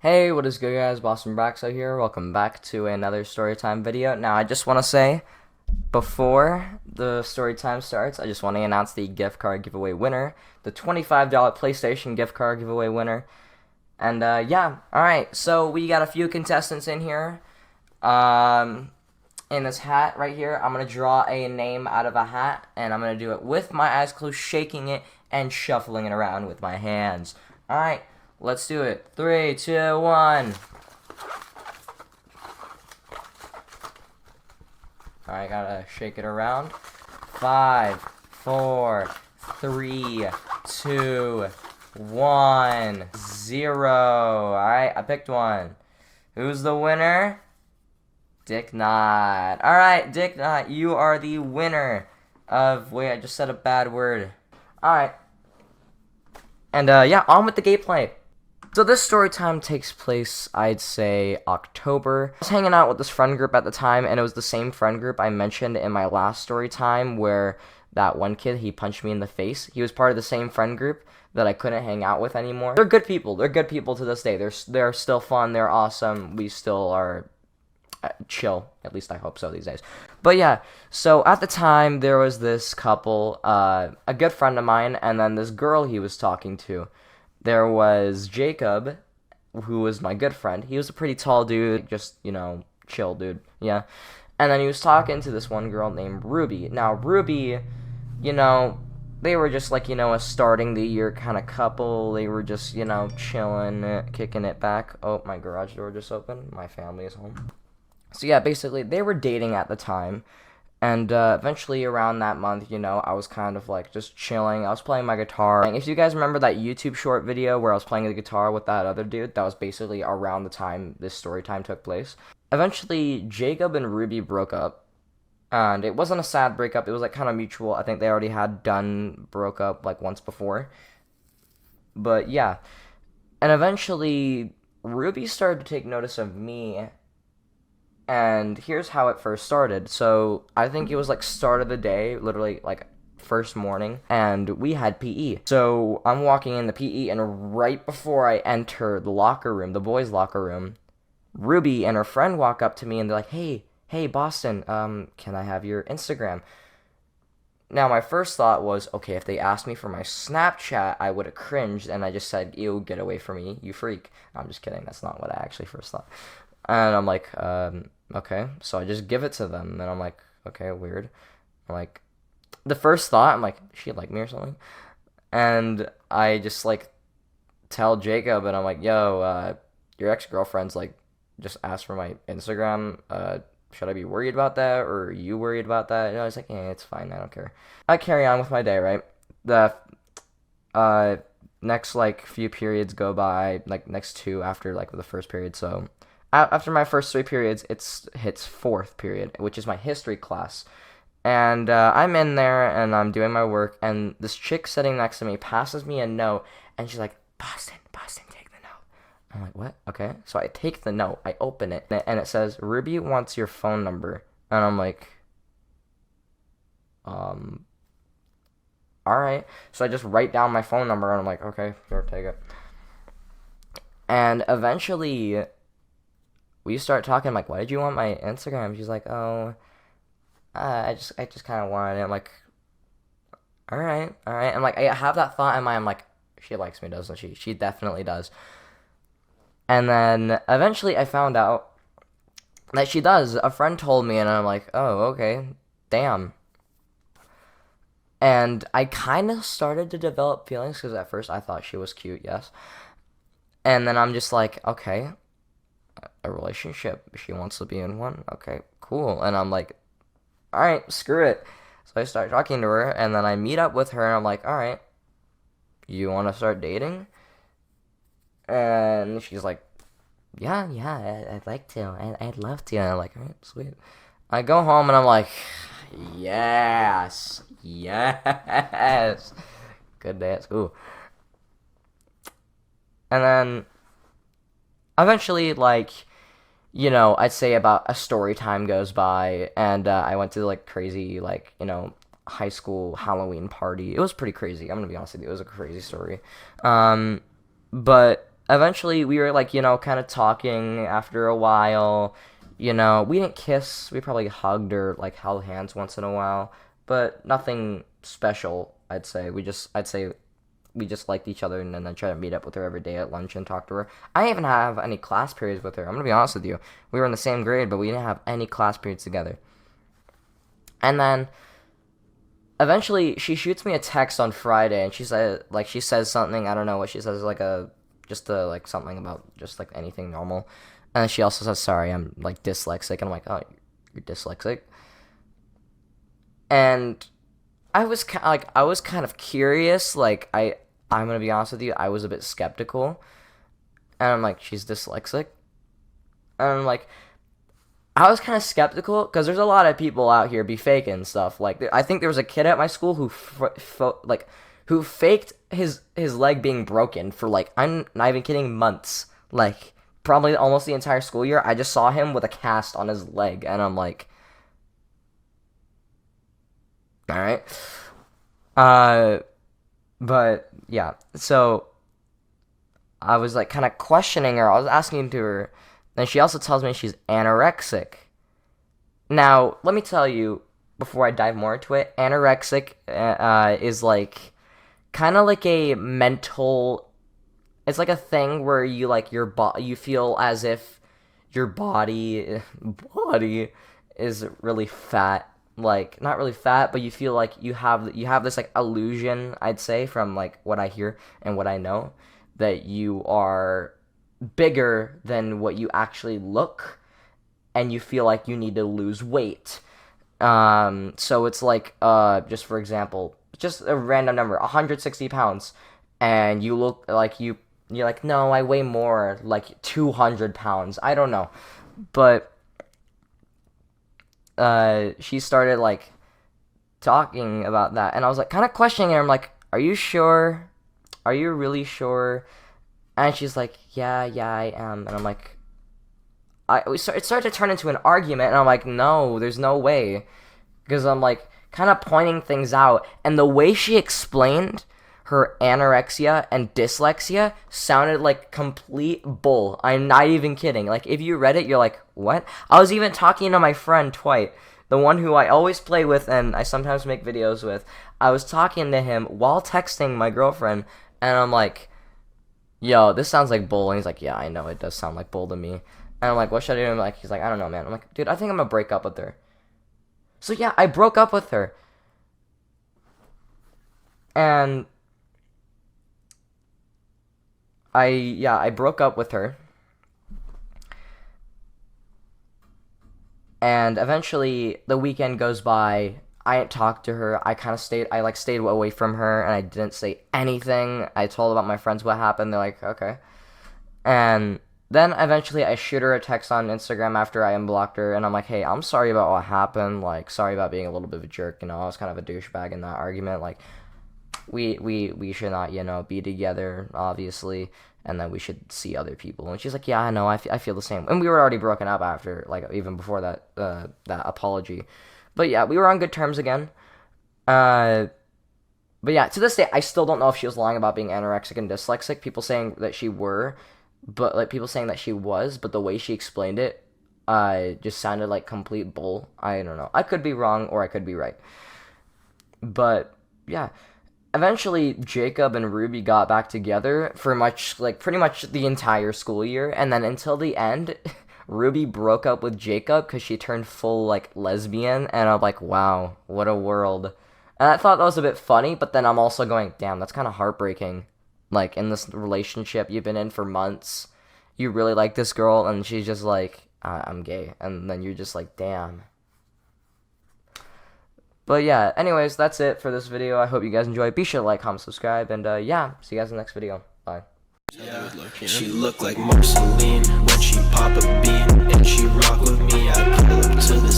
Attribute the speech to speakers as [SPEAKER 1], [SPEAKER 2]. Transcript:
[SPEAKER 1] Hey, what is good guys? Boston Braxo here. Welcome back to another Storytime video. Now, I just want to say, before the Storytime starts, I just want to announce the gift card giveaway winner, the $25 PlayStation gift card giveaway winner. And, yeah, alright, so we got a few contestants in here. In this hat right here, I'm going to draw a name out of a hat, and I'm going to do it with my eyes closed, shaking it, and shuffling it around with my hands. Alright. Let's do it. 3, 2, 1. Alright, gotta shake it around. 5, 4, 3, 2, 1, 0. Alright, I picked one. Who's the winner? Dick Knot. Alright, Dick Knot, you are the winner of... Wait, I just said a bad word. Alright. And, yeah, on with the gameplay. So this story time takes place, I'd say, October. I was hanging out with this friend group at the time, and it was the same friend group I mentioned in my last story time where that one kid, he punched me in the face. He was part of the same friend group that I couldn't hang out with anymore. They're good people. They're good people to this day. They're still fun. They're awesome. We still are chill. At least I hope so these days. But yeah, so at the time, there was this couple, a good friend of mine, and then this girl he was talking to. There was Jacob, who was my good friend. He was a pretty tall dude, just, chill dude, yeah. And then he was talking to this one girl named Ruby. Now, Ruby, they were just like, a starting the year kind of couple. They were just, chilling, kicking it back. Oh, my garage door just opened. My family is home. So yeah, basically, they were dating at the time. And eventually around that month, I was kind of like just chilling. I was playing my guitar. And if you guys remember that YouTube short video where I was playing the guitar with that other dude, that was basically around the time this story time took place. Eventually, Jacob and Ruby broke up. And it wasn't a sad breakup. It was like kind of mutual. I think they already had broke up like once before. But yeah. And eventually, Ruby started to take notice of me. And here's how it first started. So I think it was like start of the day, literally like first morning, and we had PE. So I'm walking in the PE, and right before I enter the locker room, the boys' locker room, Ruby and her friend walk up to me and they're like, hey, Boston, can I have your Instagram? Now my first thought was, okay, if they asked me for my Snapchat, I would have cringed, and I just said, ew, get away from me, you freak. I'm just kidding, that's not what I actually first thought. And I'm like, okay. So I just give it to them. And I'm like, okay, weird. I'm like, the first thought, I'm like, she like me or something? And I just like tell Jacob, and I'm like, yo, your ex-girlfriend's like just asked for my Instagram. Should I be worried about that, or are you worried about that? And I was like, yeah, it's fine. I don't care. I carry on with my day, right? The next like few periods go by, like next two after like the first period. So after my first 3 periods, it hits 4th period, which is my history class. And I'm in there, and I'm doing my work, and this chick sitting next to me passes me a note, and she's like, Boston, take the note. I'm like, what? Okay. So I take the note, I open it, and it says, Ruby wants your phone number. And I'm like, alright. So I just write down my phone number, and I'm like, okay, sure, take it. And eventually we start talking. I'm like, why did you want my Instagram? She's like, oh, I just kind of wanted it. I'm like, all right. I'm like, I have that thought in mind. I'm like, she likes me, doesn't she? She definitely does. And then eventually I found out that she does. A friend told me, and I'm like, oh, okay, damn. And I kind of started to develop feelings, because at first I thought she was cute, yes. And then I'm just like, okay, a relationship. She wants to be in one. Okay, cool. And I'm like, all right, screw it. So I start talking to her, and then I meet up with her, and I'm like, all right, you want to start dating? And she's like, yeah, I'd like to. I'd love to. And I'm like, all right, sweet. I go home, and I'm like, yes. Good day at school. And then eventually, like, I'd say about a story time goes by, and I went to, like, crazy, like, high school Halloween party. It was pretty crazy. I'm gonna be honest with you. It was a crazy story. But eventually we were like, kind of talking after a while. We didn't kiss. We probably hugged or like held hands once in a while, but nothing special. I'd say we just liked each other, and then try to meet up with her every day at lunch and talk to her. I didn't even have any class periods with her. I'm gonna be honest with you. We were in the same grade, but we didn't have any class periods together. And then eventually she shoots me a text on Friday, and she says something, I don't know what she says, like something about just like anything normal. And then she also says, sorry, I'm like dyslexic. And I'm like, oh, you're dyslexic? And I was kind of curious. Like, I'm gonna be honest with you, I was a bit skeptical. And I'm like, she's dyslexic? And I'm like, I was kind of skeptical because there's a lot of people out here be faking stuff. Like, I think there was a kid at my school who faked his leg being broken for, like, I'm not even kidding, months. Like, probably almost the entire school year. I just saw him with a cast on his leg, and I'm like, all right. But yeah, so I was like kind of questioning her. I was asking to her, and she also tells me she's anorexic. Now, let me tell you before I dive more into it, anorexic is like kind of like a mental. It's like a thing where you like you feel as if your body is really fat. Like, not really fat, but you feel like you have this like illusion, I'd say, from like what I hear and what I know, that you are bigger than what you actually look, and you feel like you need to lose weight. So it's like, just for example, just a random number, 160 pounds, and you look like you're like, no, I weigh more, like 200 pounds. I don't know, but she started like talking about that, and I was like kind of questioning her. I'm like, are you sure? Are you really sure? And she's like, yeah, I am. And I'm like, it started to turn into an argument, and I'm like, no, there's no way, because I'm like kind of pointing things out, and the way she explained her anorexia and dyslexia sounded like complete bull. I'm not even kidding. Like, if you read it, you're like, what? I was even talking to my friend Dwight, the one who I always play with and I sometimes make videos with. I was talking to him while texting my girlfriend, and I'm like, yo, this sounds like bull. And he's like, yeah, I know, it does sound like bull to me. And I'm like, what should I do? And he's like, I don't know, man. I'm like, dude, I think I'm gonna break up with her. So yeah, I broke up with her. And I broke up with her. And eventually the weekend goes by. I didn't talk to her. I stayed away from her, and I didn't say anything. I told about my friends what happened. They're like, okay. And then eventually I shoot her a text on Instagram after I unblocked her, and I'm like, hey, I'm sorry about what happened. Like, sorry about being a little bit of a jerk. I was kind of a douchebag in that argument. Like, we should not, be together, obviously, and then we should see other people. And she's like, yeah, I know, I feel the same. And we were already broken up after, like, even before that apology. But yeah, we were on good terms again. But yeah, to this day, I still don't know if she was lying about being anorexic and dyslexic. People saying that she were, but like people saying that she was, but the way she explained it, just sounded like complete bull. I don't know. I could be wrong or I could be right. But yeah, eventually Jacob and Ruby got back together for pretty much the entire school year, and then until the end, Ruby broke up with Jacob because she turned full like lesbian, and I'm like, wow, what a world. And I thought that was a bit funny, but then I'm also going, damn, that's kind of heartbreaking. Like, in this relationship you've been in for months, you really like this girl, and she's just like, I'm gay, and then you're just like, damn. But yeah, anyways, that's it for this video. I hope you guys enjoyed. Be sure to like, comment, subscribe, and yeah, see you guys in the next video. Bye.
[SPEAKER 2] Yeah, she look like Marceline when she pop a bean, and she rock with me. I pull up to the